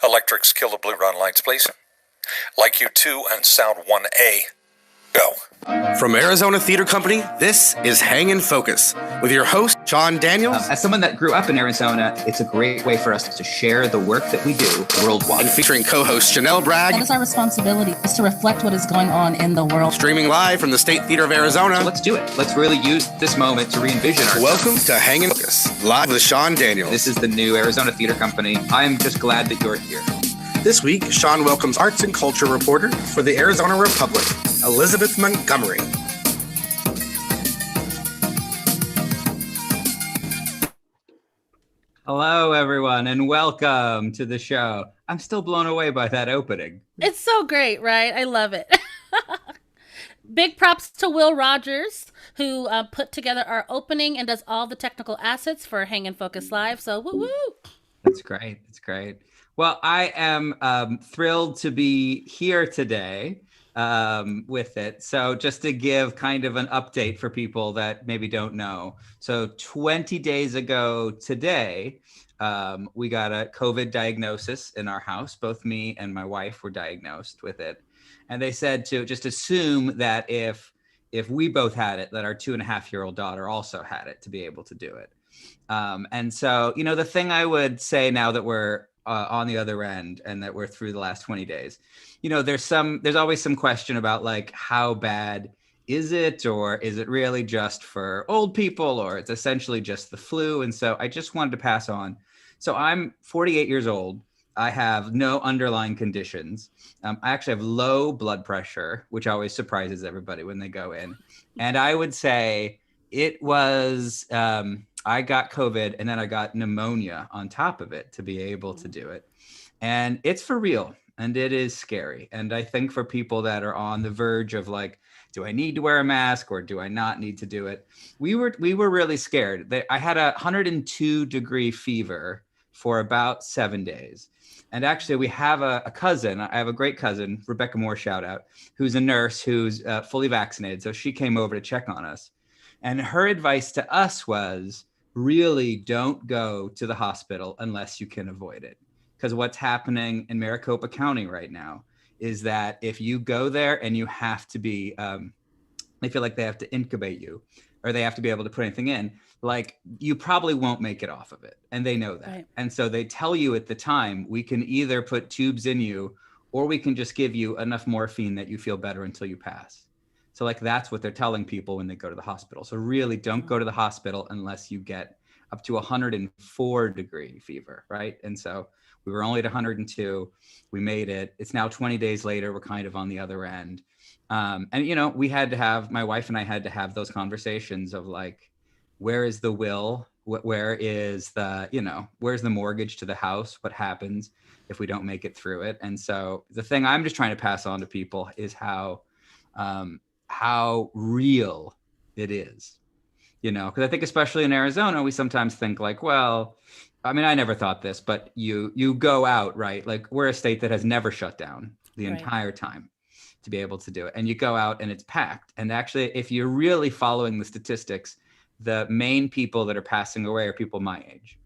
Electrics, kill the blue run lights, please. Like you 2 and sound 1A. Go. From Arizona Theater Company, this is Hang in Focus with your host, John Daniels. As someone that grew up in Arizona, it's a great way for us to share the work that we do worldwide. And featuring co-host Chanel Bragg. That is our responsibility, is to reflect what is going on in the world. Streaming live from the State Theater of Arizona. So let's do it. Let's really use this moment to re-envision ourselves. Welcome to Hang in Focus, live with Sean Daniels. This is the new Arizona Theater Company. I'm just glad that you're here. This week, Sean welcomes arts and culture reporter for the Arizona Republic, Elizabeth Montgomery. Hello, everyone, and welcome to the show. I'm still blown away by that opening. It's so great, right? I love it. Big props to Will Rogers, who put together our opening and does all the technical assets for Hang and Focus Live. So, woo-woo! That's great. That's great. Well, I am thrilled to be here today with it. So just to give kind of an update for people that maybe don't know. So 20 days ago today, we got a COVID diagnosis in our house. Both me and my wife were diagnosed with it. And they said to just assume that if we both had it, that our 2.5-year-old daughter also had it to be able to do it. And so, you know, the thing I would say now that we're on the other end and that we're through the last 20 days, you know, there's always some question about like, how bad is it, or is it really just for old people, or it's essentially just the flu? And so I just wanted to pass on. So I'm 48 years old. I have no underlying conditions. I actually have low blood pressure, which always surprises everybody when they go in. And I would say it was, I got COVID and then I got pneumonia on top of it to be able to do it. And it's for real and it is scary. And I think for people that are on the verge of like, do I need to wear a mask or do I not need to do it? We were really scared. I had a 102-degree fever for about 7 days. And actually we have a cousin, I have a great cousin, Rebecca Moore, shout out, who's a nurse who's fully vaccinated. So she came over to check on us. And her advice to us was, really don't go to the hospital unless you can avoid it. Because what's happening in Maricopa County right now is that if you go there and you have to be, they feel like they have to incubate you or they have to be able to put anything in, like you probably won't make it off of it. And they know that. Right. And so they tell you at the time, we can either put tubes in you or we can just give you enough morphine that you feel better until you pass. So like that's what they're telling people when they go to the hospital. So really don't go to the hospital unless you get up to 104-degree fever, right? And so we were only at 102. We made it. It's now 20 days later. We're kind of on the other end. And, you know, my wife and I had to have those conversations of like, where is the will? Where is the, you know, where's the mortgage to the house? What happens if we don't make it through it? And so the thing I'm just trying to pass on to people is how real it is, you know, because I think especially in Arizona, we sometimes think like, well, I mean, I never thought this, but you go out, right? Like we're a state that has never shut down the entire time to be able to do it. And you go out and it's packed. And actually, if you're really following the statistics, the main people that are passing away are people my age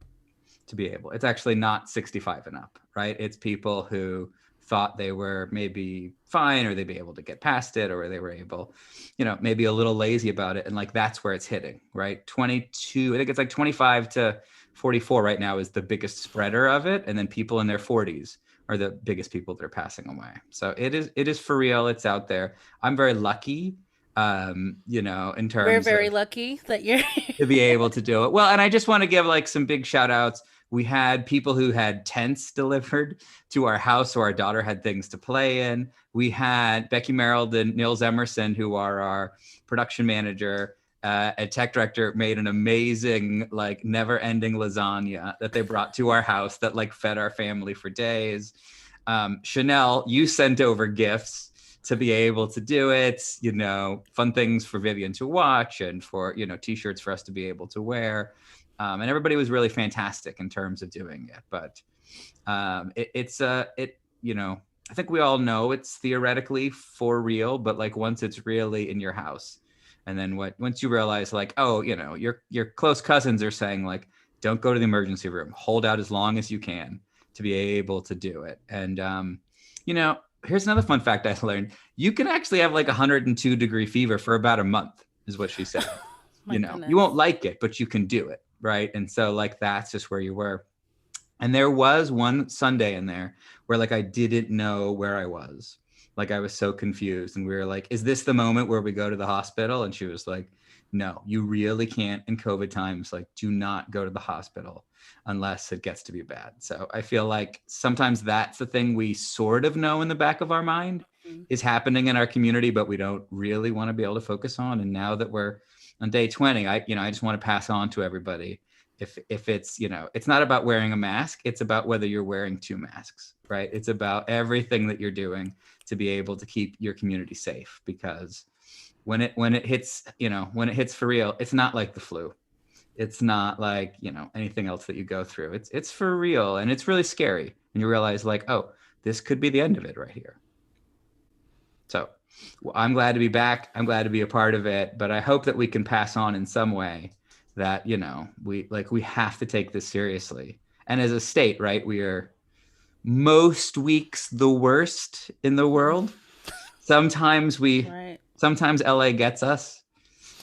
to be able. It's actually not 65 and up, right? It's people who thought they were maybe fine or they'd be able to get past it or they were able, you know, maybe a little lazy about it. And like, that's where it's hitting, right? 22, I think it's like 25 to 44 right now is the biggest spreader of it. And then people in their 40s are the biggest people that are passing away. So it is for real. It's out there. I'm very lucky, you know, in terms We're very lucky that you're to be able to do it. Well, and I just want to give like some big shout outs. We had people who had tents delivered to our house, so our daughter had things to play in. We had Becky Merrill and Nils Emerson, who are our production manager and tech director, made an amazing, like, never-ending lasagna that they brought to our house that, like, fed our family for days. Chanel, you sent over gifts to be able to do it, you know, fun things for Vivian to watch and for, you know, T-shirts for us to be able to wear. And everybody was really fantastic in terms of doing it. But you know, I think we all know it's theoretically for real, but like once it's really in your house, and then once you realize like, oh, you know, your close cousins are saying like, don't go to the emergency room, hold out as long as you can. to be able to do it. And, here's another fun fact I learned. You can actually have like 102-degree fever for about a month, is what she said. Goodness. You won't like it, but you can do it. Right. And so like, that's just where you were. And there was one Sunday in there where like, I didn't know where I was. Like, I was so confused, and we were like, is this the moment where we go to the hospital? And she was like, no, you really can't in COVID times. Like, do not go to the hospital unless it gets to be bad. So I feel like sometimes that's the thing we sort of know in the back of our mind is happening in our community, but we don't really want to be able to focus on. And now that we're on day 20, I just want to pass on to everybody. If it's, it's not about wearing a mask, it's about whether you're wearing 2 masks, right? It's about everything that you're doing to be able to keep your community safe, because when it hits, when it hits for real, it's not like the flu. It's not like, anything else that you go through. It's for real, and it's really scary. And you realize like, oh, this could be the end of it right here. So I'm glad to be back. I'm glad to be a part of it, but I hope that we can pass on in some way that, we have to take this seriously. And as a state, right, we are most weeks the worst in the world. Sometimes LA gets us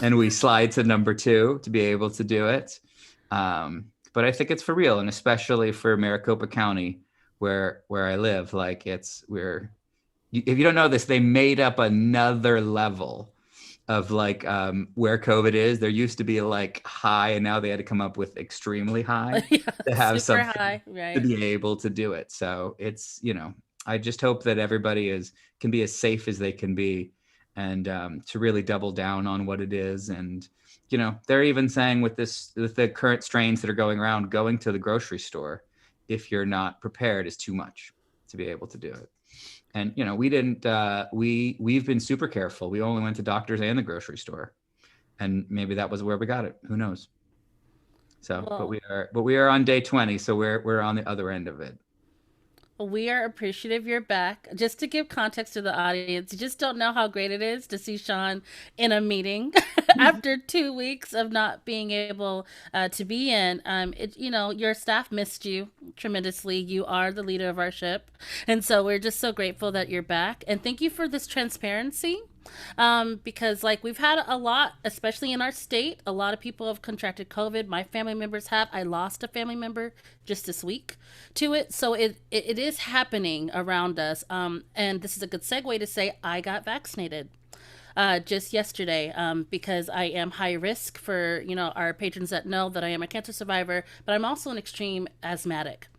and we slide to number 2 to be able to do it. But I think it's for real. And especially for Maricopa County, where I live, like if you don't know this, they made up another level of like where COVID is. There used to be like high, and now they had to come up with extremely high to have something high, right, to be able to do it. So it's, I just hope that everybody can be as safe as they can be, and to really double down on what it is. And, they're even saying with the current strains that are going around, going to the grocery store, if you're not prepared, is too much to be able to do it. And, we didn't, we've been super careful. We only went to doctors and the grocery store, and maybe that was where we got it. Who knows? So, but we are on day 20. So we're on the other end of it. We are appreciative you're back. Just to give context to the audience, you just don't know how great it is to see Sean in a meeting after 2 weeks of not being able to be in. Your staff missed you tremendously. You are the leader of our ship. And so we're just so grateful that you're back. And thank you for this transparency. Because we've had a lot, especially in our state, a lot of people have contracted COVID. My family members have. I lost a family member just this week to it. So it is happening around us. And this is a good segue to say I got vaccinated just yesterday because I am high risk for, our patrons that know that I am a cancer survivor, but I'm also an extreme asthmatic.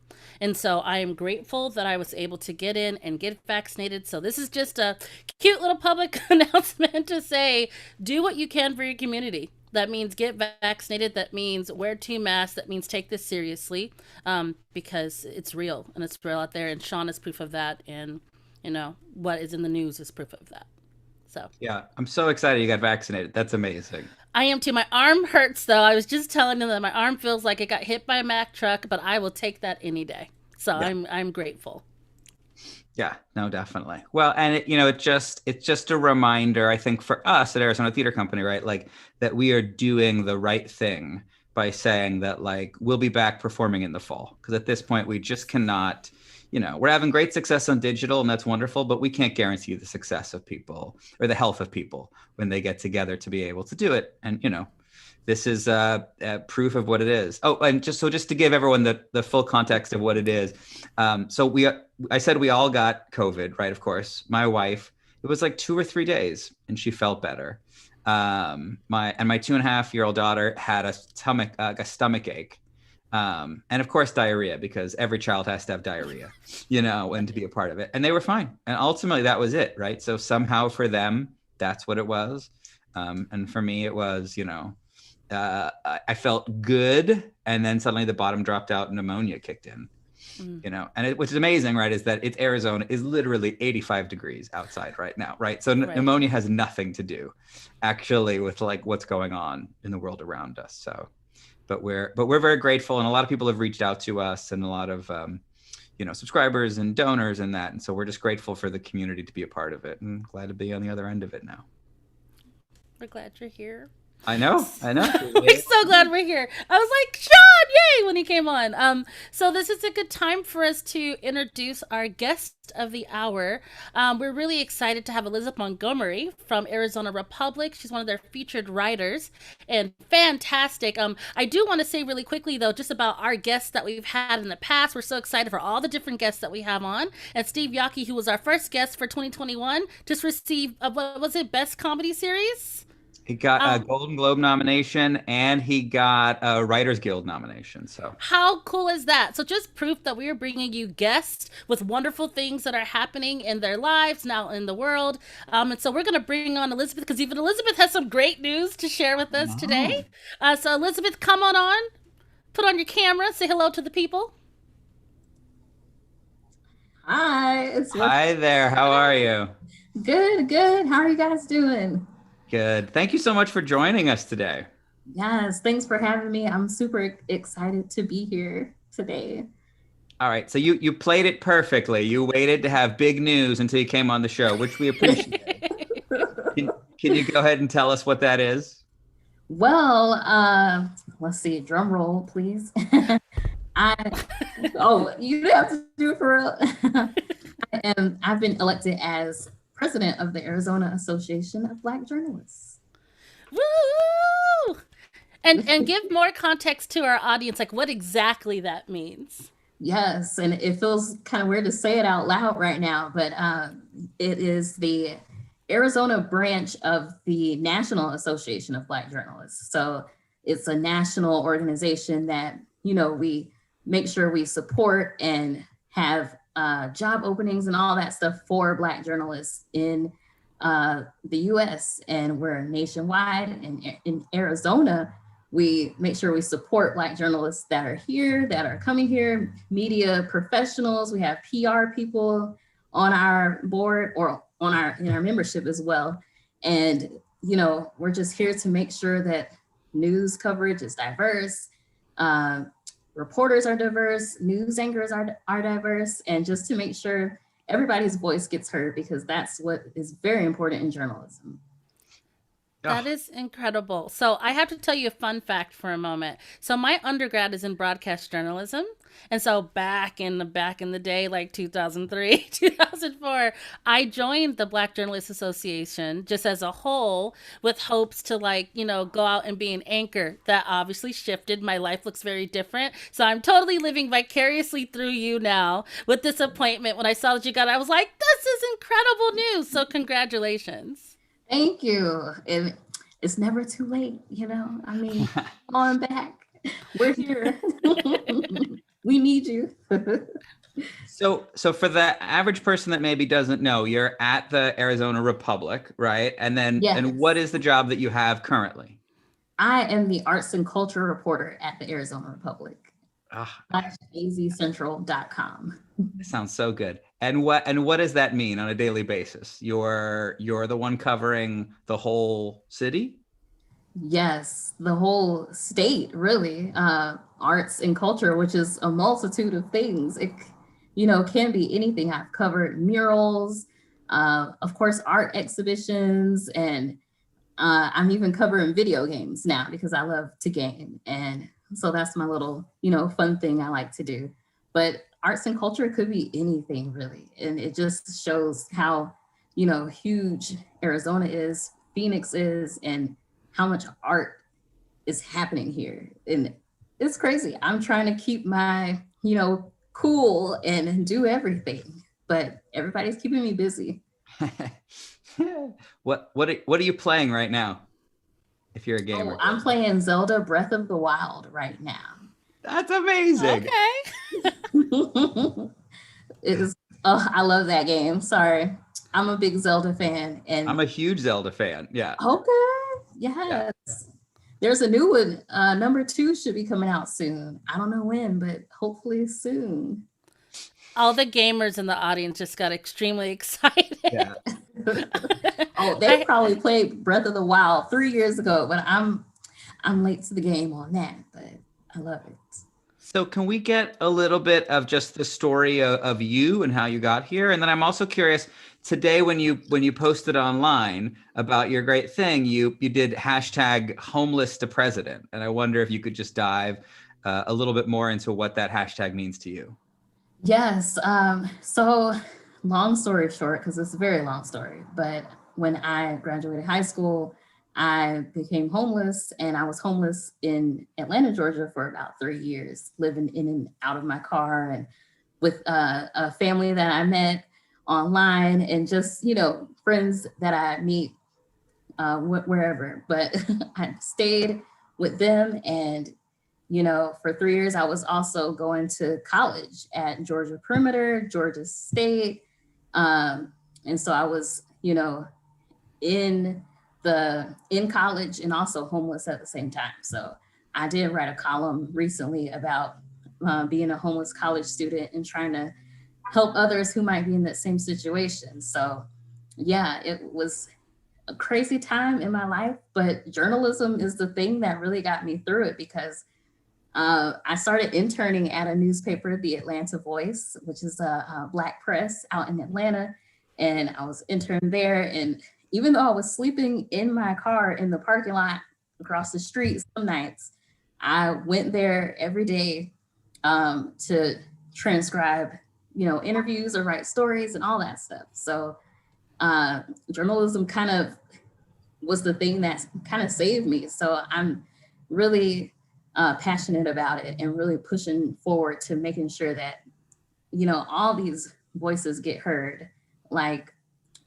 And so I am grateful that I was able to get in and get vaccinated. So this is just a cute little public announcement to say, do what you can for your community. That means get vaccinated. That means wear 2 masks. That means take this seriously because it's real, and it's real out there. And Sean is proof of that. And, what is in the news is proof of that. So yeah, I'm so excited you got vaccinated. That's amazing. I am too. My arm hurts though. I was just telling them that my arm feels like it got hit by a Mack truck, but I will take that any day. So yeah. I'm grateful. Yeah, no, definitely. Well, and it's just a reminder, I think, for us at Arizona Theater Company, right? Like that we are doing the right thing by saying that we'll be back performing in the fall. Because at this point we just cannot, we're having great success on digital, and that's wonderful, but we can't guarantee the success of people or the health of people when they get together to be able to do it. And, this is proof of what it is. Oh, and just to give everyone the full context of what it is. I said we all got COVID, right? Of course, my wife, it was 2 or 3 days and she felt better. My 2.5-year-old daughter had a stomach ache. And of course, diarrhea, because every child has to have diarrhea, and to be a part of it. And they were fine. And ultimately that was it, right? So somehow for them, that's what it was. And for me, it was, I felt good. And then suddenly the bottom dropped out and pneumonia kicked in, and which is amazing, right? Is that it's Arizona is literally 85 degrees outside right now, right? So right. Pneumonia has nothing to do actually with what's going on in the world around us. So, but we're very grateful. And a lot of people have reached out to us, and a lot of, subscribers and donors and that. And so we're just grateful for the community to be a part of it, and glad to be on the other end of it now. We're glad you're here. I know. We're so glad we're here. I was like, Sean, Yay! When he came on. So this is a good time for us to introduce our guest of the hour. We're really excited to have Elizabeth Montgomery from Arizona Republic. She's one of their featured writers and fantastic. I do want to say really quickly though, just about our guests that we've had in the past. We're so excited for all the different guests that we have on. And Steve Yockey, who was our first guest for 2021, just received what was it, Best Comedy Series? He got a Golden Globe nomination and he got a Writers Guild nomination. So how cool is that? So just proof that we are bringing you guests with wonderful things that are happening in their lives now in the world. And so we're going to bring on Elizabeth because even Elizabeth has some great news to share with us today. So Elizabeth, come on, put on your camera, say hello to the people. Hi. Hi there. How are you? Good. How are you guys doing? Good. Thank you so much for joining us today. Yes, thanks for having me. I'm super excited to be here today. All right. So you played it perfectly. You waited to have big news until you came on the show, which we appreciate. Can you go ahead and tell us what that is? Well, let's see. Drum roll, please. You have to do it for real. And I've been elected as president of the Arizona Association of Black Journalists. Woo! And give more context to our audience, like what exactly that means. Yes, and it feels kind of weird to say it out loud right now, but it is the Arizona branch of the National Association of Black Journalists. So it's a national organization that, we make sure we support and have job openings and all that stuff for Black journalists in the US, and we're nationwide. And in Arizona, we make sure we support Black journalists that are here, that are coming here, media professionals. We have PR people on our board or in our membership as well. And, we're just here to make sure that news coverage is diverse, reporters are diverse, news anchors are diverse, and just to make sure everybody's voice gets heard, because that's what is very important in journalism. That is incredible. So I have to tell you a fun fact for a moment. So my undergrad is in broadcast journalism. And so back in the day, like 2003, 2004, I joined the Black Journalists Association just as a whole with hopes to go out and be an anchor. That obviously shifted. My life looks very different. So I'm totally living vicariously through you now with this appointment. When I saw that you got it, I was like, this is incredible news. So congratulations. Thank you. And it's never too late, on back. We're here. We need you. So for the average person that maybe doesn't know, you're at the Arizona Republic, right? And then, yes. And what is the job that you have currently? I am the arts and culture reporter at the Arizona Republic. azcentral.com. Sounds so good. And what does that mean on a daily basis? You're the one covering the whole city? Yes, the whole state, really. Arts and culture, which is a multitude of things. It, can be anything. I've covered murals, of course, art exhibitions, and I'm even covering video games now because I love to game. And so that's my little, fun thing I like to do. But arts and culture could be anything, really. And it just shows how, huge Arizona is, Phoenix is, and how much art is happening here. And it's crazy. I'm trying to keep my, cool and do everything, but everybody's keeping me busy. What are you playing right now? If you're a gamer. I'm playing Zelda Breath of the Wild right now. That's amazing. Okay. I love that game. Sorry. I'm a big Zelda fan. And I'm a huge Zelda fan. Yeah. Okay. Yes. Yeah. There's a new one. Number 2 should be coming out soon. I don't know when, but hopefully soon. All the gamers in the audience just got extremely excited. Yeah. They probably played Breath of the Wild 3 years ago, but I'm late to the game on that, but I love it. So can we get a little bit of just the story of you and how you got here? And then I'm also curious, today when you posted online about your great thing, you did hashtag homeless to president. And I wonder if you could just dive a little bit more into what that hashtag means to you. Yes. So long story short, because it's a very long story, but when I graduated high school, I became homeless, and I was homeless in Atlanta, Georgia for about 3 years, living in and out of my car, and with a family that I met online, and just, friends that I meet wherever. But I stayed with them, and for 3 years, I was also going to college at Georgia Perimeter, Georgia State. And so I was, in college and also homeless at the same time. So I did write a column recently about being a homeless college student and trying to help others who might be in that same situation. So yeah, it was a crazy time in my life, but journalism is the thing that really got me through it, because I started interning at a newspaper, the Atlanta Voice, which is a Black press out in Atlanta. And I was interned there. And even though I was sleeping in my car in the parking lot across the street some nights, I went there every day to transcribe, interviews or write stories and all that stuff. So journalism kind of was the thing that kind of saved me. So I'm really passionate about it and really pushing forward to making sure that, all these voices get heard. Like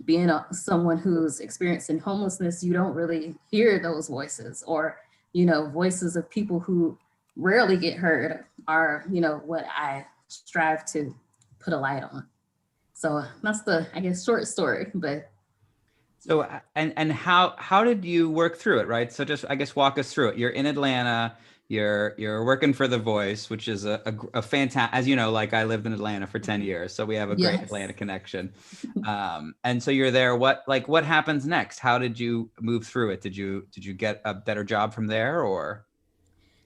being someone who's experiencing homelessness, you don't really hear those voices, or, voices of people who rarely get heard are, what I strive to put a light on. So that's the, I guess, short story, but. So, and how did you work through it, right? So just, I guess, walk us through it. You're in Atlanta, you're working for The Voice, which is a fantastic, as you know, like I lived in Atlanta for 10 years. So we have a great Yes. Atlanta connection. And so you're there, what happens next? How did you move through it? Did you get a better job from there, or?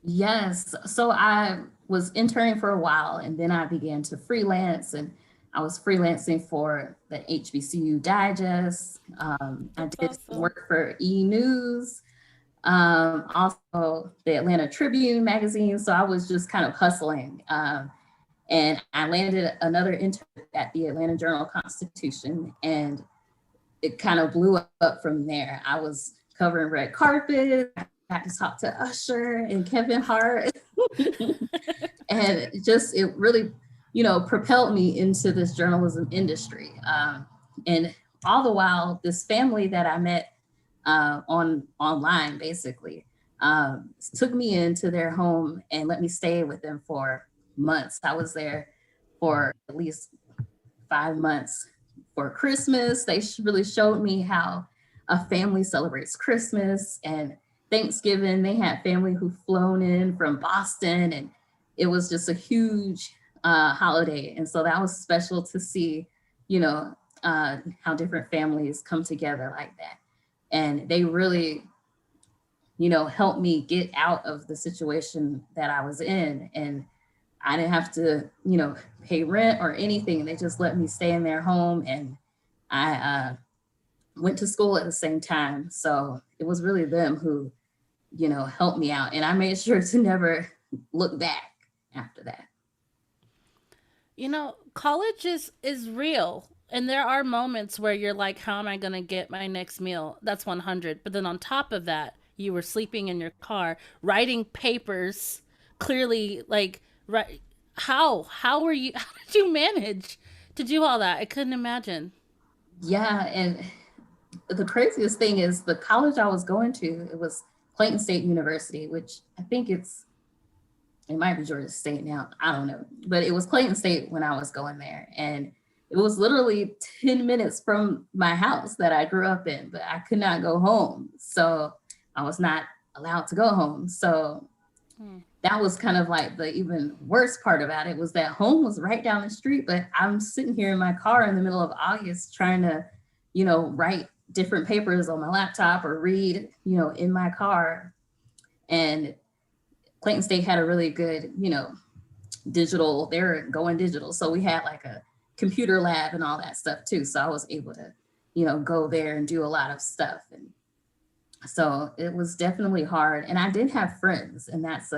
Yes. So I was interning for a while, and then I began to freelance, and I was freelancing for the HBCU Digest. I did awesome. work for E! News, also the Atlanta Tribune magazine. So I was just kind of hustling. And I landed another intern at the Atlanta Journal-Constitution, and it kind of blew up from there. I was covering red carpet. I got to talk to Usher and Kevin Hart. And it really, propelled me into this journalism industry. And all the while, this family that I met online, basically, took me into their home and let me stay with them for months. I was there for at least 5 months for Christmas. They really showed me how a family celebrates Christmas and Thanksgiving. They had family who flown in from Boston, and it was just a huge holiday. And so that was special to see, how different families come together like that. And they really, helped me get out of the situation that I was in. And I didn't have to, pay rent or anything. They just let me stay in their home, and I went to school at the same time. So it was really them who, helped me out. And I made sure to never look back after that. College is real. And there are moments where you're like, how am I going to get my next meal? That's 100. But then on top of that, you were sleeping in your car, writing papers, clearly like, right. How were you, how did you manage to do all that? I couldn't imagine. Yeah. And the craziest thing is the college I was going to, it was Clayton State University, which I think it might be Georgia State now. I don't know. But it was Clayton State when I was going there. And it was literally 10 minutes from my house that I grew up in, but I could not go home. So I was not allowed to go home. So that was kind of like the even worst part about it, was that home was right down the street, but I'm sitting here in my car in the middle of August trying to, write different papers on my laptop or read, in my car. And Clayton State had a really good, digital, they were going digital. So we had like a computer lab and all that stuff too. So I was able to, go there and do a lot of stuff. And so it was definitely hard. And I did have friends, and that's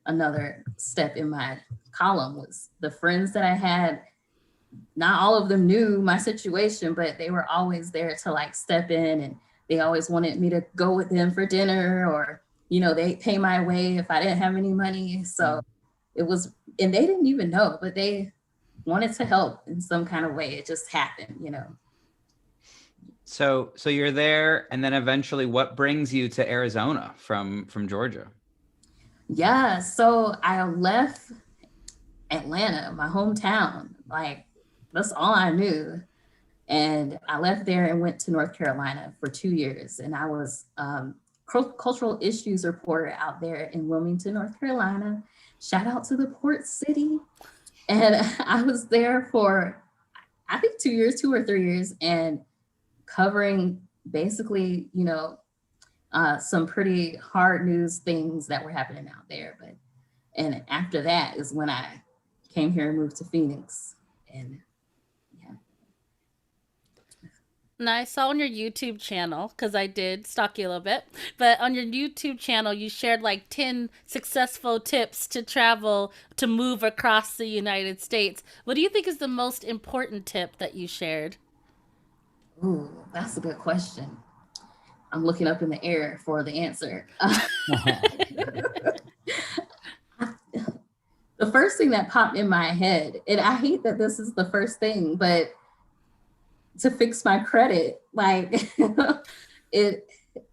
another step in my column was the friends that I had. Not all of them knew my situation, but they were always there to like step in, and they always wanted me to go with them for dinner, or, you know, they pay my way if I didn't have any money. So it was, and they didn't even know, but they wanted to help in some kind of way. It just happened, you know. So you're there, and then eventually what brings you to Arizona from Georgia? Yeah, so I left Atlanta, my hometown. Like, that's all I knew. And I left there and went to North Carolina for 2 years. And I was cultural issues reporter out there in Wilmington, North Carolina. Shout out to the port city. And I was there for, I think 2 years, 2 or 3 years, and covering basically, you know, some pretty hard news things that were happening out there. And after that is when I came here and moved to Phoenix. And yeah. And I saw on your YouTube channel, because I did stalk you a little bit, but on your YouTube channel, you shared like 10 successful tips to travel, to move across the United States. What do you think is the most important tip that you shared? Ooh, that's a good question. I'm looking up in the air for the answer. The first thing that popped in my head, and I hate that this is the first thing, but to fix my credit, like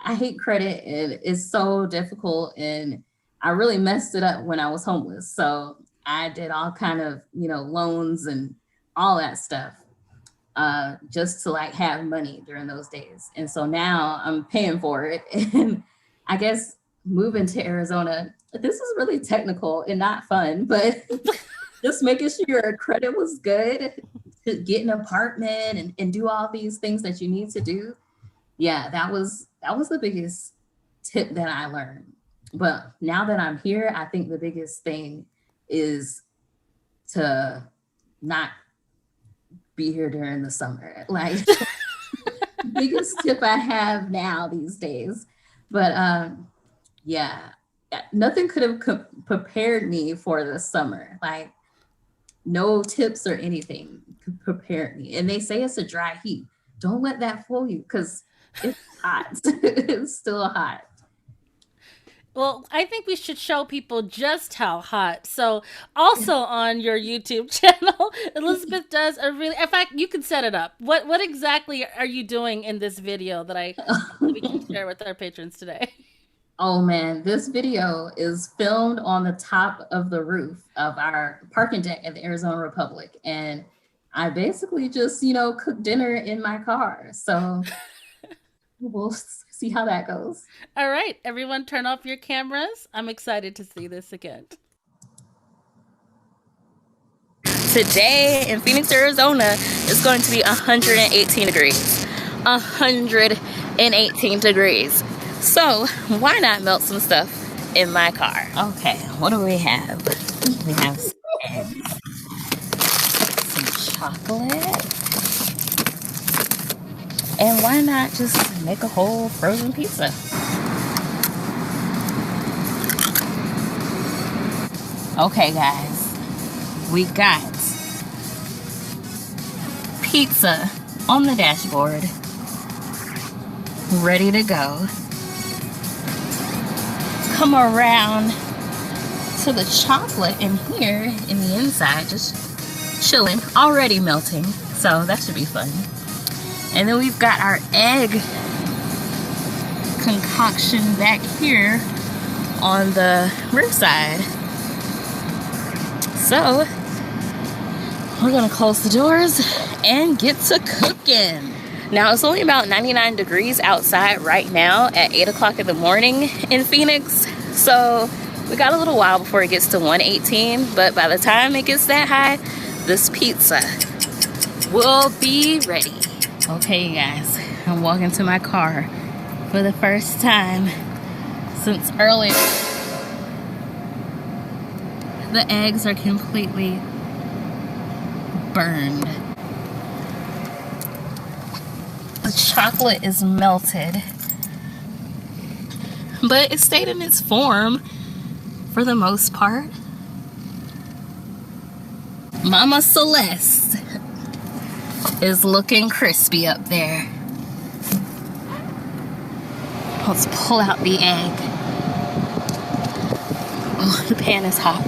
I hate credit, and it's so difficult, and I really messed it up when I was homeless. So I did all kind of, you know, loans and all that stuff, just to like have money during those days. And so now I'm paying for it. And I guess moving to Arizona, this is really technical and not fun, but just making sure your credit was good to get an apartment and do all these things that you need to do. Yeah, that was the biggest tip that I learned. But now that I'm here, I think the biggest thing is to not be here during the summer. Like, biggest tip I have now these days. But yeah, nothing could have prepared me for the summer. Like, no tips or anything could prepare me. And they say it's a dry heat. Don't let that fool you, because it's hot. It's still hot. Well, I think we should show people just how hot. So also on your YouTube channel, Elizabeth does a really, in fact, you can set it up. What exactly are you doing in this video that we can share with our patrons today? Oh man, this video is filmed on the top of the roof of our parking deck at the Arizona Republic. And I basically just, you know, cook dinner in my car. So we'll see how that goes. All right, everyone turn off your cameras. I'm excited to see this again. Today in Phoenix, Arizona, it's going to be 118 degrees. 118 degrees. So why not melt some stuff in my car? Okay, what do we have? We have some eggs, some chocolate, and why not just make a whole frozen pizza? Okay, guys, we got pizza on the dashboard, ready to go. Come around to the chocolate in here in the inside, just chilling, already melting. So that should be fun. And then we've got our egg concoction back here on the rear side. So we're gonna close the doors and get to cooking. Now it's only about 99 degrees outside right now at 8 o'clock in the morning in Phoenix. So we got a little while before it gets to 118, but by the time it gets that high, this pizza will be ready. Okay, you guys, I'm walking to my car for the first time since earlier. The eggs are completely burned. The chocolate is melted, but it stayed in its form for the most part. Mama Celeste is looking crispy up there. Let's pull out the egg. Oh, the pan is hot.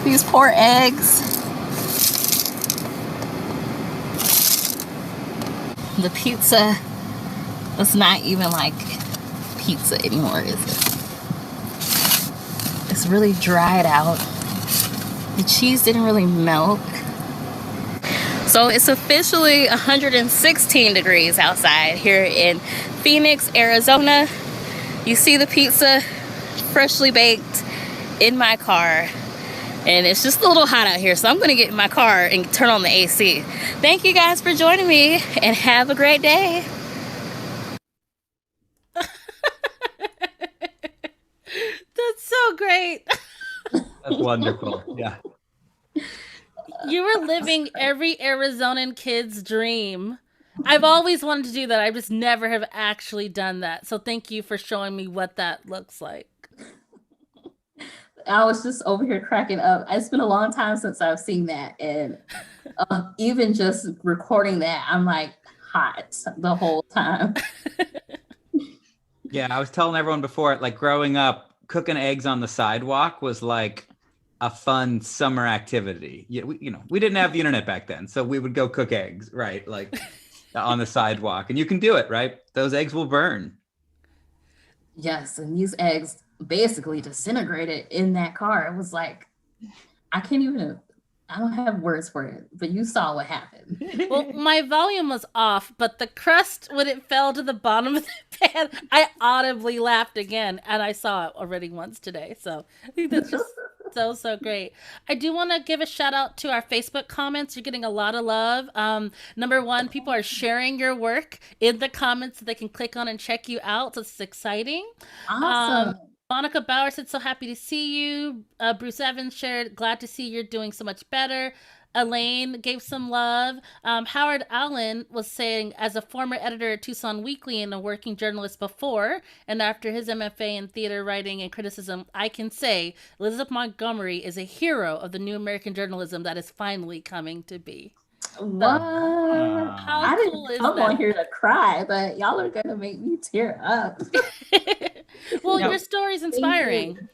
These poor eggs. The pizza is not even like pizza anymore, is it? It's really dried out. The cheese didn't really melt. So it's officially 116 degrees outside here in Phoenix, Arizona. You see the pizza freshly baked in my car. And it's just a little hot out here, so I'm gonna get in my car and turn on the AC. Thank you guys for joining me, and have a great day. That's so great. That's wonderful. Yeah. You were living every Arizonan kid's dream. I've always wanted to do that. I just never have actually done that. So thank you for showing me what that looks like. I was just over here cracking up. It's been a long time since I've seen that. And even just recording that, I'm like hot the whole time. Yeah, I was telling everyone before, like growing up, cooking eggs on the sidewalk was like a fun summer activity. Yeah, we didn't have the internet back then, so we would go cook eggs, right? Like on the sidewalk, and you can do it, right? Those eggs will burn. Yes, and these eggs basically disintegrated in that car. It was like, I don't have words for it, but you saw what happened. Well, my volume was off, but the crust, when it fell to the bottom of the pan, I audibly laughed again, and I saw it already once today. So I think that's just so great. I do want to give a shout out to our Facebook comments. You're getting a lot of love. Number one, people are sharing your work in the comments so they can click on and check you out. So it's exciting. Awesome. Monica Bauer said, so happy to see you. Bruce Evans shared, glad to see you're doing so much better. Elaine gave some love. Howard Allen was saying, as a former editor at Tucson Weekly and a working journalist before and after his MFA in theater writing and criticism, I can say Elizabeth Montgomery is a hero of the new American journalism that is finally coming to be. What? How I cool didn't is come that? on here to cry, but y'all are gonna make me tear up. Well, your story's inspiring.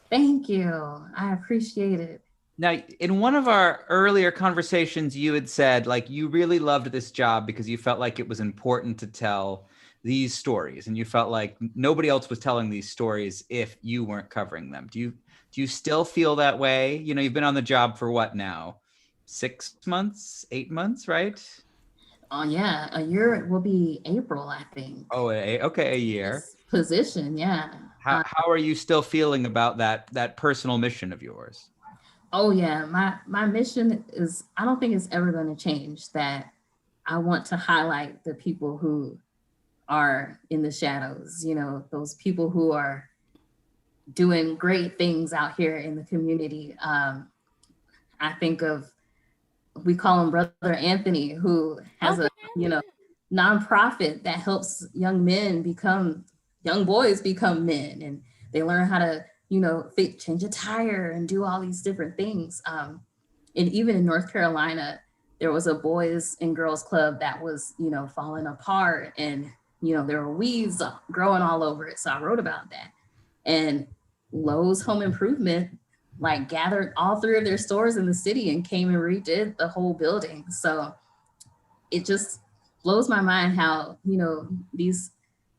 Thank you. I appreciate it. Now, in one of our earlier conversations, you had said like you really loved this job because you felt like it was important to tell these stories, and you felt like nobody else was telling these stories if you weren't covering them. Do you still feel that way? You've been on the job for what now? 6 months, 8 months, right? Oh yeah, a year will be April, I think. Oh, okay, a year. This position, yeah. How are you still feeling about that personal mission of yours? Oh yeah, my mission is, I don't think it's ever going to change, that I want to highlight the people who are in the shadows, those people who are doing great things out here in the community. I think of, we call him Brother Anthony, who has a nonprofit that helps young boys become men, and they learn how to change a tire and do all these different things. And even in North Carolina, there was a boys and girls club that was falling apart, and there were weeds growing all over it. So I wrote about that. And Lowe's Home Improvement gathered all 3 of their stores in the city and came and redid the whole building. So it just blows my mind how these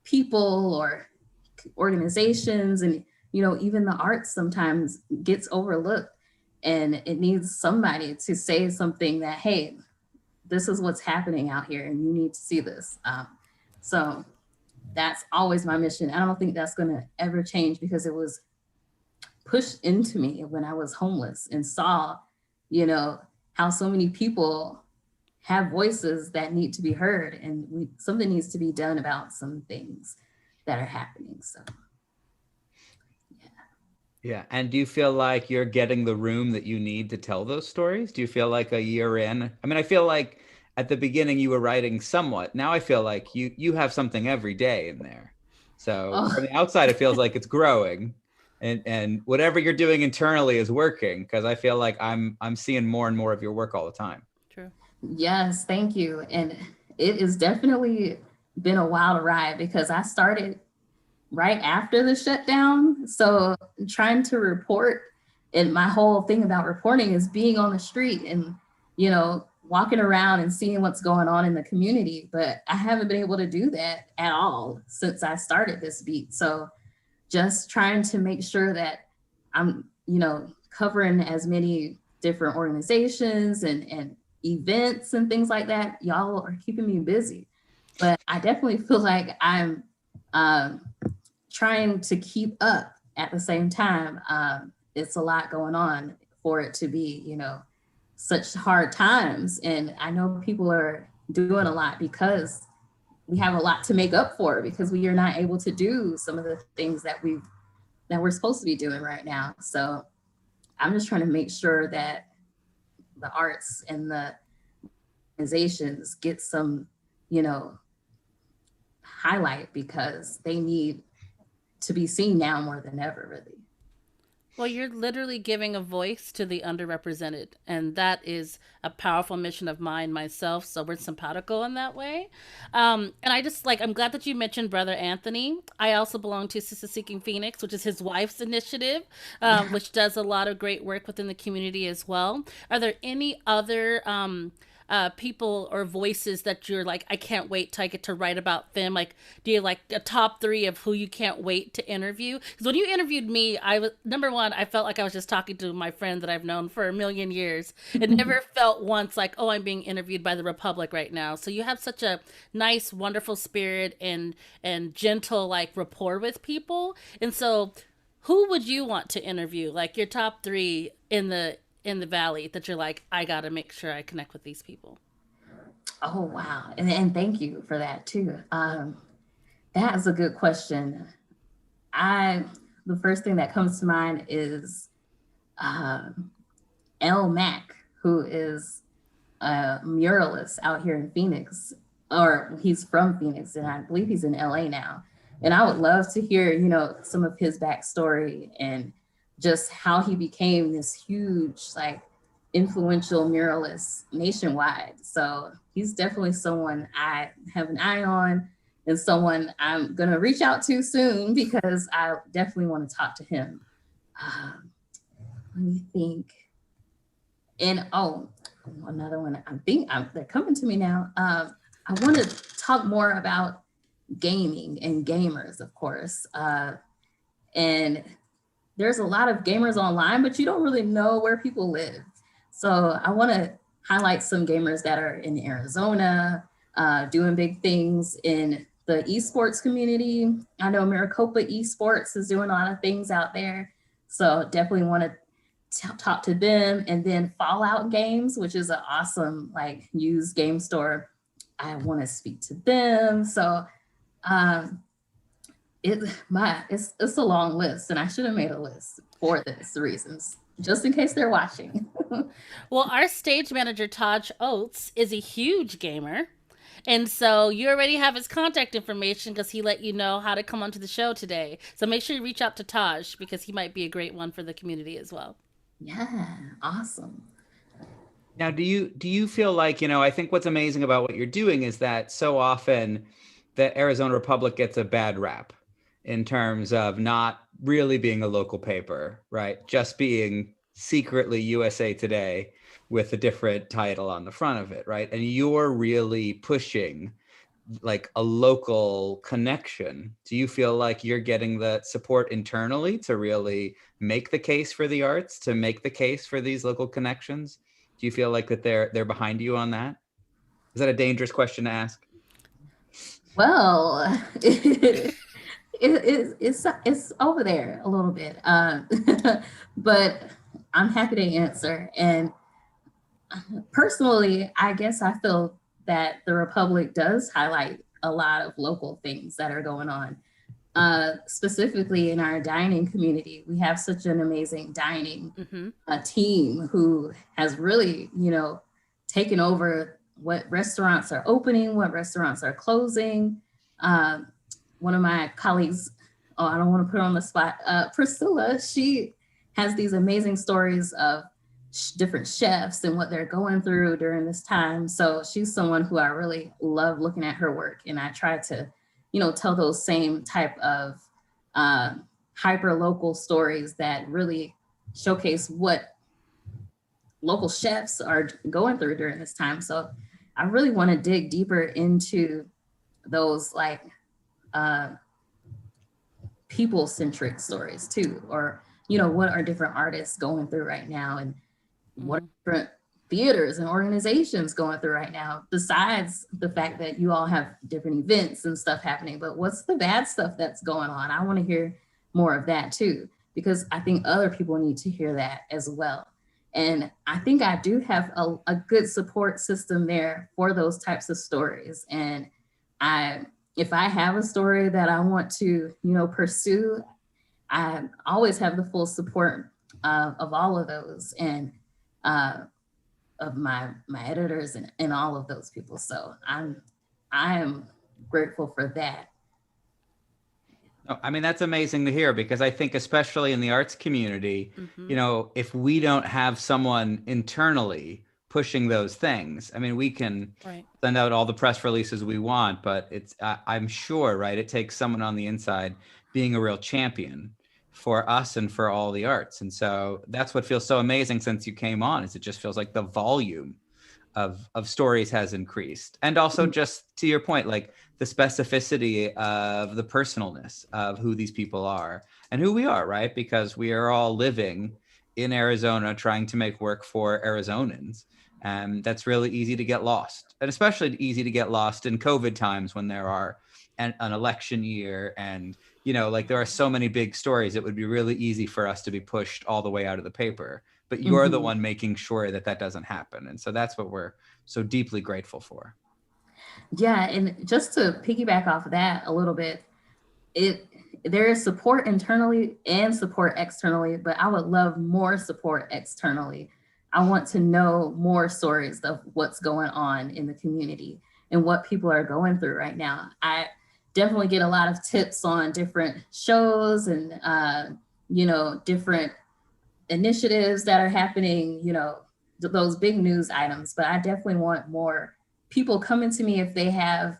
people or organizations and even the arts sometimes gets overlooked, and it needs somebody to say something that, hey, this is what's happening out here and you need to see this. So that's always my mission. I don't think that's going to ever change, because it was pushed into me when I was homeless and saw, how so many people have voices that need to be heard, and something needs to be done about some things that are happening. So. Yeah. And do you feel like you're getting the room that you need to tell those stories? Do you feel like a year in? I mean, I feel like at the beginning you were writing somewhat. Now I feel like you have something every day in there. So from the outside, it feels like it's growing. and whatever you're doing internally is working, because I feel like I'm seeing more and more of your work all the time. True. Yes, thank you. And it has definitely been a wild ride because I started right after the shutdown. So trying to report, and my whole thing about reporting is being on the street and, you know, walking around and seeing what's going on in the community. But I haven't been able to do that at all since I started this beat. So just trying to make sure that I'm, you know, covering as many different organizations and events and things like that. Y'all are keeping me busy, but I definitely feel like I'm trying to keep up at the same time. It's a lot going on for it to be, you know, such hard times. And I know people are doing a lot because we have a lot to make up for, because we are not able to do some of the things that we're supposed to be doing right now. So I'm just trying to make sure that the arts and the organizations get some, you know, highlight, because they need to be seen now more than ever, really. Well, you're literally giving a voice to the underrepresented, and that is a powerful mission of mine myself. So we're simpatico in that way. And I just I'm glad that you mentioned Brother Anthony. I also belong to Sister Seeking Phoenix, which is his wife's initiative, which does a lot of great work within the community as well. Are there any other people or voices that you're like, I can't wait till I get to write about them? Like, do you like a top 3 of who you can't wait to interview? Because when you interviewed me, I was, number one, I felt like I was just talking to my friend that I've known for a million years. It never felt once like, oh, I'm being interviewed by the Republic right now. So you have such a nice, wonderful spirit and gentle like rapport with people. And so who would you want to interview? Like your top 3 in the Valley that you're like, I got to make sure I connect with these people? Oh, wow. And thank you for that too. That is a good question. The first thing that comes to mind is L Mac, who is a muralist out here in Phoenix, or he's from Phoenix, and I believe he's in LA now. And I would love to hear, you know, some of his backstory and just how he became this huge, like, influential muralist nationwide. So he's definitely someone I have an eye on, and someone I'm gonna reach out to soon, because I definitely want to talk to him. Let me think. And another one. They're coming to me now. I want to talk more about gaming and gamers, of course. And there's a lot of gamers online, but you don't really know where people live. So I want to highlight some gamers that are in Arizona, doing big things in the esports community. I know Maricopa Esports is doing a lot of things out there. So definitely want to talk to them. And then Fallout Games, which is an awesome like used game store. I want to speak to them. So it's a long list, and I should have made a list for this reasons, just in case they're watching. Well, our stage manager, Taj Oates, is a huge gamer. And so you already have his contact information because he let you know how to come onto the show today. So make sure you reach out to Taj, because he might be a great one for the community as well. Yeah, awesome. Now, do you feel like, you know, I think what's amazing about what you're doing is that so often the Arizona Republic gets a bad rap in terms of not really being a local paper, right? Just being secretly USA Today with a different title on the front of it, right? And you're really pushing like a local connection. Do you feel like you're getting the support internally to really make the case for the arts, to make the case for these local connections? Do you feel like that they're behind you on that? Is that a dangerous question to ask? Well, it's over there a little bit, but I'm happy to answer. And personally, I guess I feel that the Republic does highlight a lot of local things that are going on. Specifically in our dining community, we have such an amazing dining team who has really, you know, taken over what restaurants are opening, what restaurants are closing. One of my colleagues I don't want to put her on the spot. Priscilla, she has these amazing stories of different chefs and what they're going through during this time. So she's someone who I really love looking at her work. And I try to, tell those same type of hyper local stories that really showcase what local chefs are going through during this time. So I really want to dig deeper into those like people-centric stories too, or what are different artists going through right now, and what are different theaters and organizations going through right now, besides the fact that you all have different events and stuff happening, but what's the bad stuff that's going on? I want to hear more of that too, because I think other people need to hear that as well. And I think I do have a good support system there for those types of stories. And if I have a story that I want to, pursue, I always have the full support of all of those, and of my editors and all of those people. So I am grateful for that. Oh, I mean, that's amazing to hear, because I think especially in the arts community, if we don't have someone internally pushing those things, I mean, we can send out all the press releases we want, but I'm sure, right, it takes someone on the inside being a real champion for us and for all the arts. And so that's what feels so amazing since you came on, is it just feels like the volume of stories has increased. And also, just to your point, like the specificity of the personalness of who these people are and who we are, right? Because we are all living in Arizona trying to make work for Arizonans. And that's really easy to get lost, and especially easy to get lost in COVID times when there are an election year, and like there are so many big stories. It would be really easy for us to be pushed all the way out of the paper, but you're the one making sure that that doesn't happen. And so that's what we're so deeply grateful for. Yeah, and just to piggyback off of that a little bit, there is support internally and support externally, but I would love more support externally. I want to know more stories of what's going on in the community and what people are going through right now. I definitely get a lot of tips on different shows and, different initiatives that are happening, those big news items, but I definitely want more people coming to me if they have,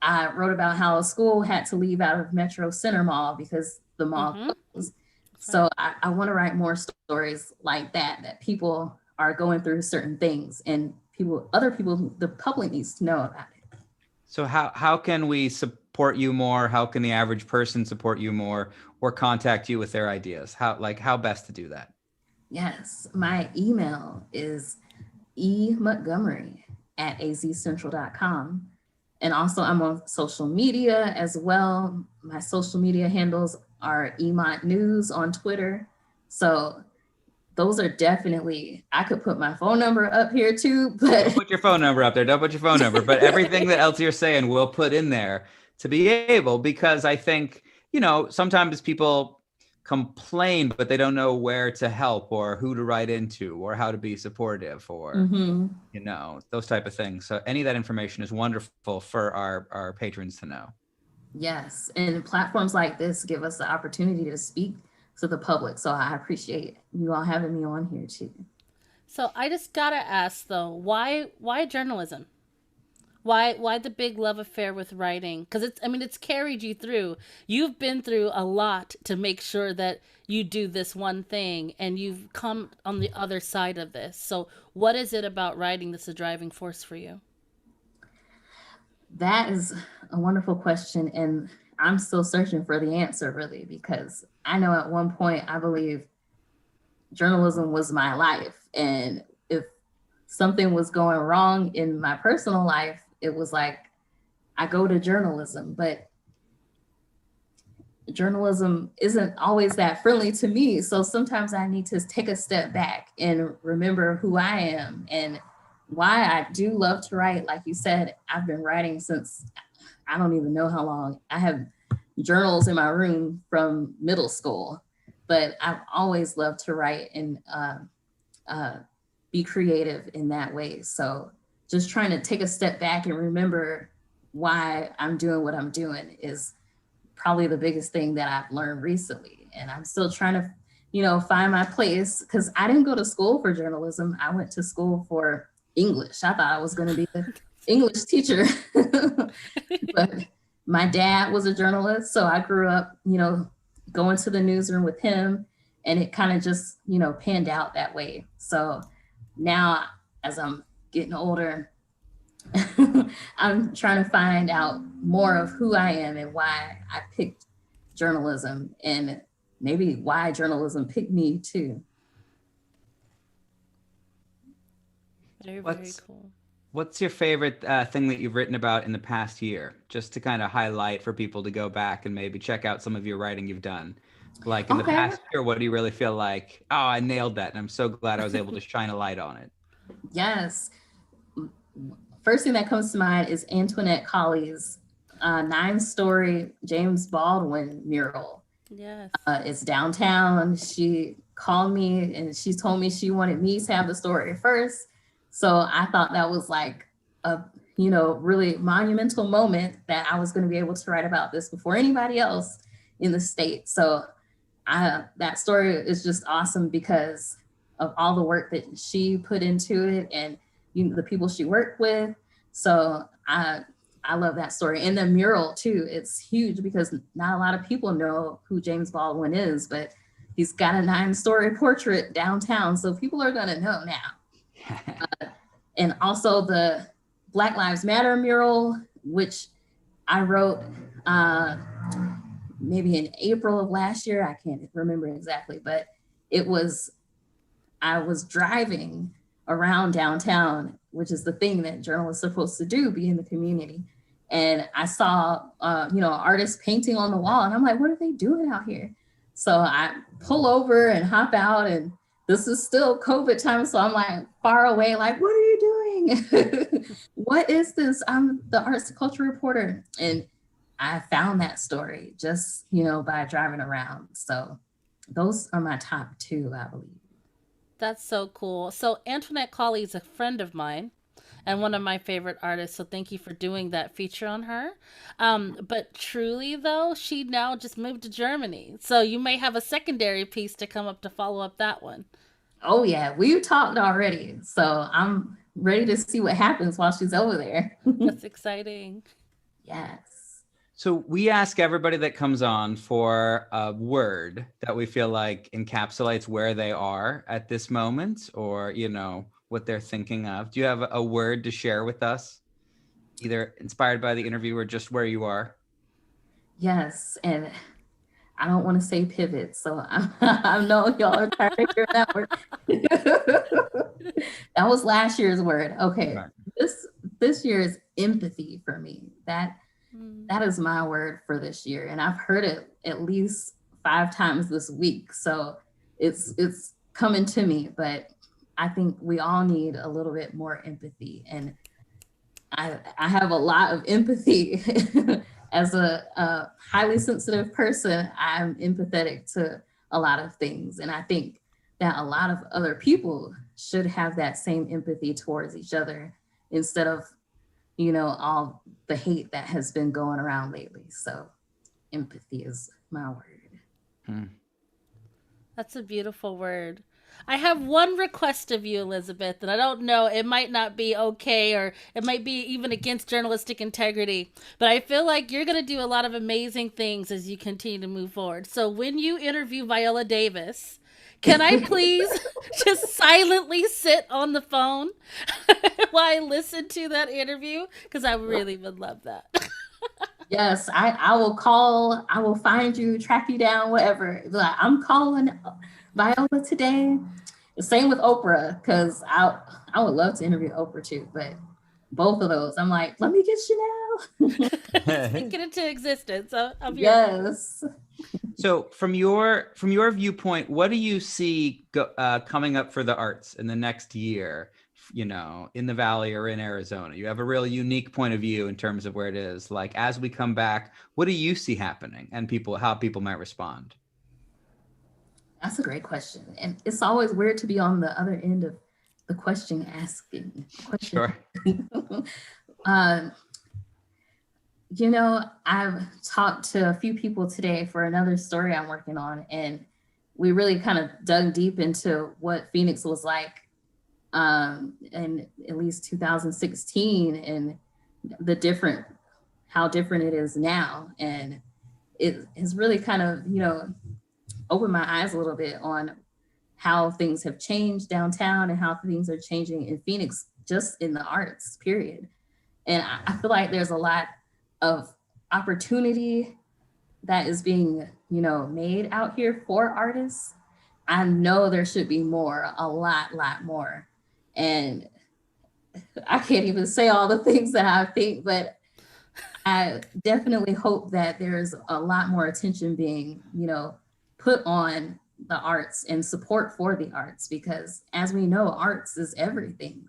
I wrote about how a school had to leave out of Metro Center Mall because the mall closed. So I want to write more stories like that people are going through certain things, and other people, the public needs to know about it. So how can we support you more? How can the average person support you more, or contact you with their ideas? How best to do that? Yes, my email is emontgomery@azcentral.com. And also I'm on social media as well. My social media handles are Emont News on Twitter. So those are definitely, I could put my phone number up here too, but don't put your phone number up there. Don't put your phone number, but everything that else you're saying, we'll put in there to be able, because I think, sometimes people complain, but they don't know where to help or who to write into or how to be supportive or, those type of things. So any of that information is wonderful for our patrons to know. Yes. And platforms like this give us the opportunity to speak to the public. So I appreciate you all having me on here too. So I just gotta ask though, why journalism? Why the big love affair with writing? Because it's carried you through. You've been through a lot to make sure that you do this one thing, and you've come on the other side of this. So what is it about writing that's a driving force for you? That is a wonderful question. And I'm still searching for the answer, really, because I know at one point I believe journalism was my life. And if something was going wrong in my personal life, it was like, I go to journalism, but journalism isn't always that friendly to me. So sometimes I need to take a step back and remember who I am and why I do love to write. Like you said, I've been writing since I don't even know how long. I have journals in my room from middle school, but I've always loved to write and be creative in that way. So just trying to take a step back and remember why I'm doing what I'm doing is probably the biggest thing that I've learned recently. And I'm still trying to, you know, find my place, because I didn't go to school for journalism. I went to school for English. I thought I was going to be an English teacher. But my dad was a journalist, so I grew up, you know, going to the newsroom with him, and it kind of just, you know, panned out that way. So now, as I'm getting older, I'm trying to find out more of who I am and why I picked journalism, and maybe why journalism picked me too. Very cool. What's your favorite thing that you've written about in the past year? Just to kind of highlight for people to go back and maybe check out some of your writing you've done. Like in the past year, what do you really feel like, oh, I nailed that, and I'm so glad I was able to shine a light on it? Yes. First thing that comes to mind is Antoinette Colley's 9-story James Baldwin mural. Yes. It's downtown. She called me and she told me she wanted me to have the story first. So I thought that was like a, you know, really monumental moment that I was going to be able to write about this before anybody else in the state. So that story is just awesome because of all the work that she put into it, and the people she worked with. So I love that story. And the mural too, it's huge because not a lot of people know who James Baldwin is, but he's got a 9-story portrait downtown. So people are gonna know now. And also the Black Lives Matter mural, which I wrote maybe in April of last year. I can't remember exactly, but I was driving around downtown, which is the thing that journalists are supposed to do, be in the community. And I saw, you know, artists painting on the wall, and I'm like, what are they doing out here? So I pull over and hop out, and this is still COVID time. So I'm like far away, like, what are you doing? What is this? I'm the arts and culture reporter. And I found that story just, you know, by driving around. So those are my top 2, I believe. That's so cool. So Antoinette Colley is a friend of mine and one of my favorite artists. So thank you for doing that feature on her. But truly, though, she now just moved to Germany. So you may have a secondary piece to come up to follow up that one. Oh, yeah. We've talked already. So I'm ready to see what happens while she's over there. That's exciting. Yes. So we ask everybody that comes on for a word that we feel like encapsulates where they are at this moment, or, you know, what they're thinking of. Do you have a word to share with us, either inspired by the interview or just where you are? Yes. And I don't want to say pivot. So I know y'all are trying to figure that word. That was last year's word. Okay. Right. This year is empathy for me. That is my word for this year. And I've heard it at least 5 times this week. So it's coming to me, but I think we all need a little bit more empathy. And I have a lot of empathy. As a highly sensitive person, I'm empathetic to a lot of things. And I think that a lot of other people should have that same empathy towards each other instead of, you know, all the hate that has been going around lately. So empathy is my word. That's a beautiful word. I have one request of you, Elizabeth, and I don't know, it might not be okay, or it might be even against journalistic integrity, but I feel like you're going to do a lot of amazing things as you continue to move forward. So when you interview Viola Davis, can I please just silently sit on the phone while I listen to that interview? Because I really would love that. Yes, I will call, I will find you, track you down, whatever. Like, I'm calling Viola today. The same with Oprah, because I would love to interview Oprah too, but both of those, I'm like, let me get you now. Speak it into existence. I'm here. Yes. So from your viewpoint, what do you see coming up for the arts in the next year, you know, in the Valley or in Arizona? You have a real unique point of view in terms of where it is. Like, as we come back, what do you see happening, and how people might respond? That's a great question. And it's always weird to be on the other end of the question asking. Sure. You know, I've talked to a few people today for another story I'm working on, and we really kind of dug deep into what Phoenix was like in at least 2016 and the different, how different it is now. And it has really kind of, opened my eyes a little bit on how things have changed downtown and how things are changing in Phoenix, just in the arts, period. And I feel like there's a lot of opportunity that is being, made out here for artists. I know there should be more, a lot more. And I can't even say all the things that I think, but I definitely hope that there's a lot more attention being, put on the arts and support for the arts, because as we know, arts is everything.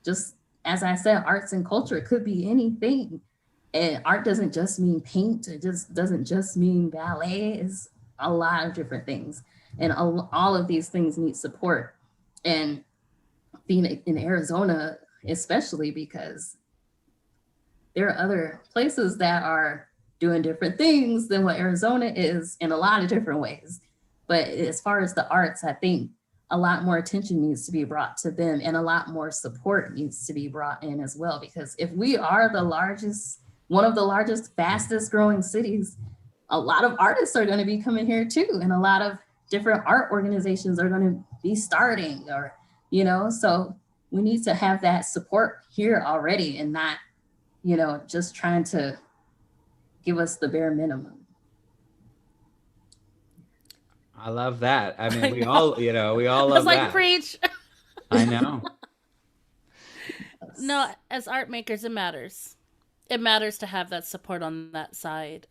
Just as I said, arts and culture could be anything. And art doesn't just mean paint. It just doesn't just mean ballet. It's a lot of different things. And all of these things need support. And being in Arizona, especially because there are other places that are doing different things than what Arizona is in a lot of different ways. But as far as the arts, I think a lot more attention needs to be brought to them, and a lot more support needs to be brought in as well. Because if we are one of the largest, fastest growing cities, a lot of artists are going to be coming here too. And a lot of different art organizations are going to be starting, or, so we need to have that support here already, and not, just trying to give us the bare minimum. I love that. I mean, we all love It's like, that. preach. I know. No, as art makers, it matters. It matters to have that support on that side.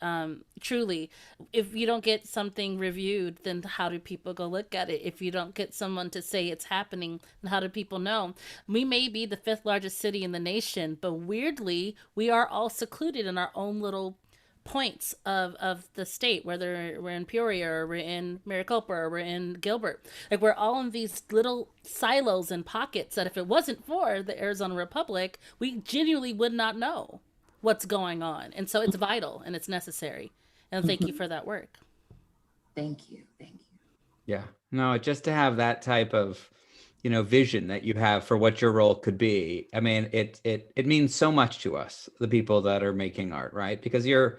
Truly, if you don't get something reviewed, then how do people go look at it? If you don't get someone to say it's happening, then how do people know? We may be the 5th largest city in the nation, but weirdly, we are all secluded in our own little points of the state, whether we're in Peoria or we're in Maricopa or we're in Gilbert. Like, we're all in these little silos and pockets that if it wasn't for the Arizona Republic, we genuinely would not know what's going on. And so it's vital and it's necessary. And thank you for that work. Thank you. Yeah. No, just to have that type of, vision that you have for what your role could be. I mean, it means so much to us, the people that are making art, right? Because to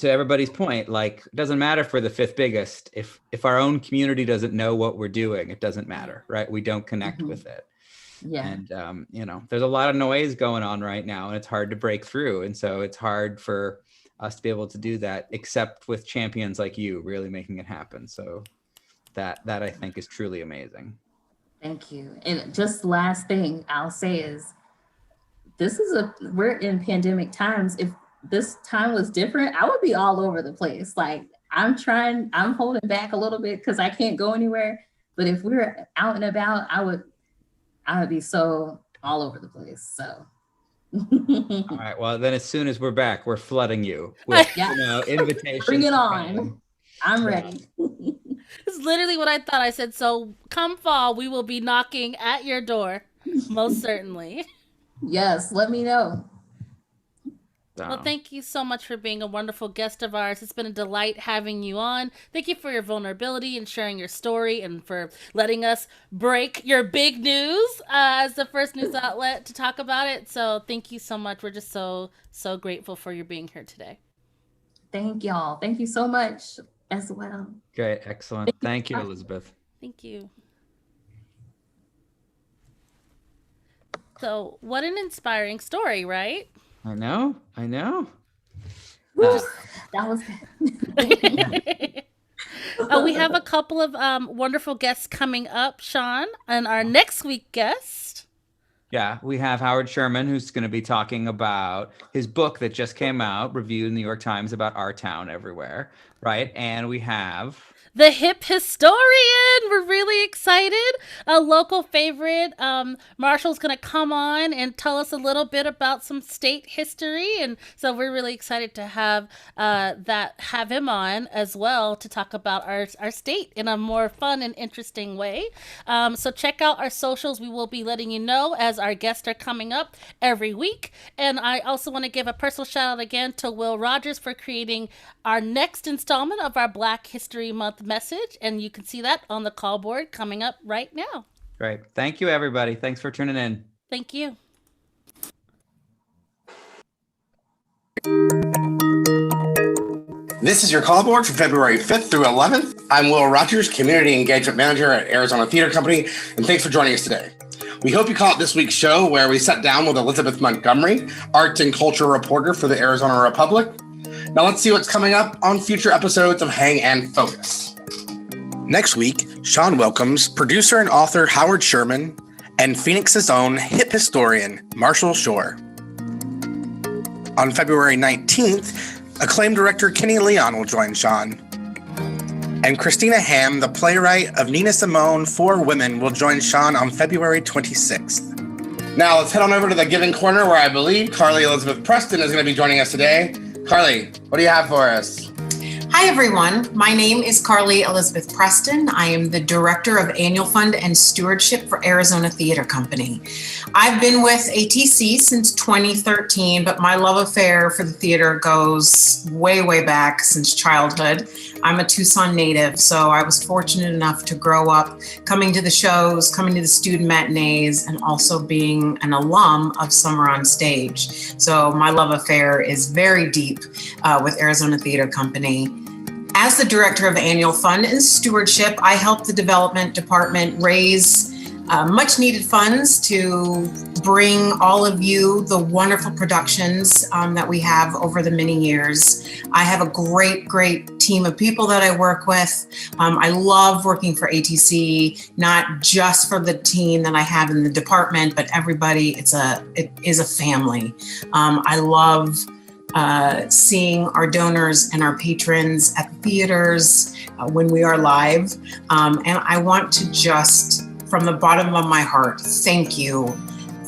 everybody's point, like, it doesn't matter if we're the 5th biggest. If our own community doesn't know what we're doing, it doesn't matter, right? We don't connect with it. Yeah. And, there's a lot of noise going on right now, and it's hard to break through. And so it's hard for us to be able to do that, except with champions like you really making it happen. So that I think is truly amazing. Thank you. And just last thing I'll say is, we're in pandemic times. If this time was different, I would be all over the place. Like, I'm holding back a little bit because I can't go anywhere. But if we were out and about, I would be so all over the place. So. All right. Well, then as soon as we're back, we're flooding you with invitations. Bring it on. I'm ready. It's literally what I thought. I said, so come fall, we will be knocking at your door. Most certainly. Yes, let me know. Well, thank you so much for being a wonderful guest of ours. It's been a delight having you on. Thank you for your vulnerability and sharing your story, and for letting us break your big news as the first news outlet to talk about it. So thank you so much. We're just so grateful for you being here today. Thank y'all. Thank you so much as well. Great. Excellent. Thank you, Elizabeth. Thank you. So what an inspiring story, right? I know. That was good. We have a couple of wonderful guests coming up, Sean, and our next week guest. Yeah, we have Howard Sherman, who's going to be talking about his book that just came out, reviewed in the New York Times, about our town everywhere, right? And we have the hip historian. We're really excited. A local favorite, Marshall's going to come on and tell us a little bit about some state history. And so we're really excited to have him on as well to talk about our state in a more fun and interesting way. So check out our socials. We will be letting you know as our guests are coming up every week. And I also want to give a personal shout out again to Will Rogers for creating our next installment of our Black History Month message. And you can see that on the call board coming up right now. Great. Thank you, everybody. Thanks for tuning in. Thank you. This is your call board for February 5th through 11th. I'm Will Rogers, Community Engagement Manager at Arizona Theater Company, and thanks for joining us today. We hope you caught this week's show where we sat down with Elizabeth Montgomery, arts and culture reporter for the Arizona Republic. Now let's see what's coming up on future episodes of Hang and Focus. Next week, Sean welcomes producer and author Howard Sherman and Phoenix's own hip historian, Marshall Shore. On February 19th, acclaimed director Kenny Leon will join Sean. And Christina Hamm, the playwright of Nina Simone, Four Women, will join Sean on February 26th. Now let's head on over to the Giving Corner where I believe Carly Elizabeth Preston is going to be joining us today. Carly, what do you have for us? Hi, everyone. My name is Carly Elizabeth Preston. I am the Director of Annual Fund and Stewardship for Arizona Theater Company. I've been with ATC since 2013, but my love affair for the theater goes way, way back since childhood. I'm a Tucson native, so I was fortunate enough to grow up coming to the shows, coming to the student matinees, and also being an alum of Summer on Stage. So my love affair is very deep with Arizona Theater Company. As the Director of Annual Fund and Stewardship, I help the development department raise much needed funds to bring all of you the wonderful productions that we have over the many years. I have a great, great team of people that I work with. I love working for ATC, not just for the team that I have in the department, but everybody. It is a family. I love seeing our donors and our patrons at the theaters when we are live. And I want to just, from the bottom of my heart, thank you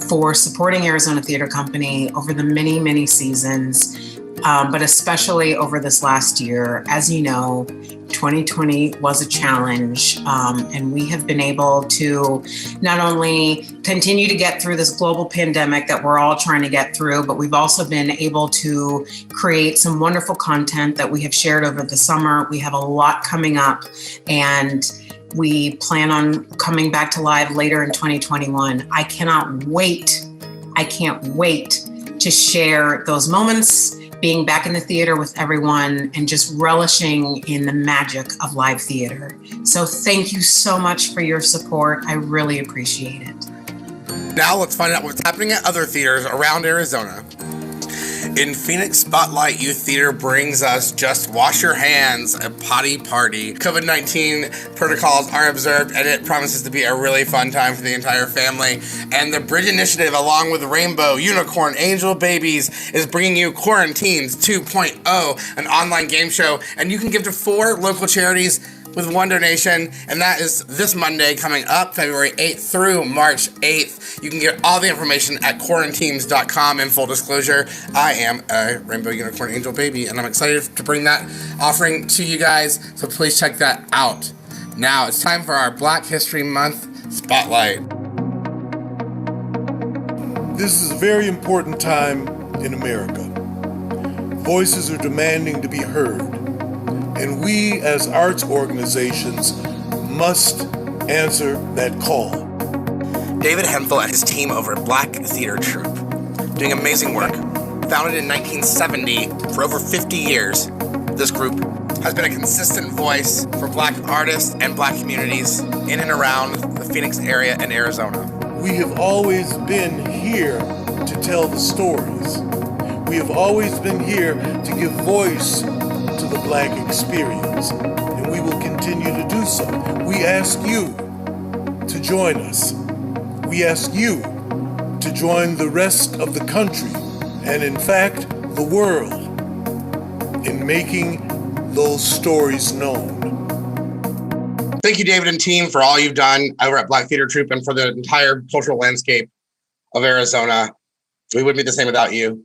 for supporting Arizona Theater Company over the many, many seasons, but especially over this last year. As you know, 2020 was a challenge, and we have been able to not only continue to get through this global pandemic that we're all trying to get through, but we've also been able to create some wonderful content that we have shared over the summer. We have a lot coming up, and we plan on coming back to live later in 2021. I can't wait to share those moments, being back in the theater with everyone and just relishing in the magic of live theater. So thank you so much for your support. I really appreciate it. Now let's find out what's happening at other theaters around Arizona. In Phoenix, Spotlight Youth Theater brings us Just Wash Your Hands, a potty party. COVID-19 protocols are observed, and it promises to be a really fun time for the entire family. And the Bridge Initiative, along with Rainbow, Unicorn, Angel Babies, is bringing you Quarantines 2.0, an online game show. And you can give to 4 local charities with 1 donation, and that is this Monday coming up, February 8th through March 8th. You can get all the information at quarantines.com. In full disclosure, I am a Rainbow Unicorn Angel Baby, and I'm excited to bring that offering to you guys, so please check that out. Now it's time for our Black History Month Spotlight. This is a very important time in America. Voices are demanding to be heard. And we, as arts organizations, must answer that call. David Hemphill and his team over at Black Theater Troupe, doing amazing work. Founded in 1970, for over 50 years, this group has been a consistent voice for Black artists and Black communities in and around the Phoenix area and Arizona. We have always been here to tell the stories. We have always been here to give voice to the Black experience, and we will continue to do so. We ask you to join us. We ask you to join the rest of the country, and in fact, the world, in making those stories known. Thank you, David and team, for all you've done over at Black Theater Troupe and for the entire cultural landscape of Arizona. We wouldn't be the same without you.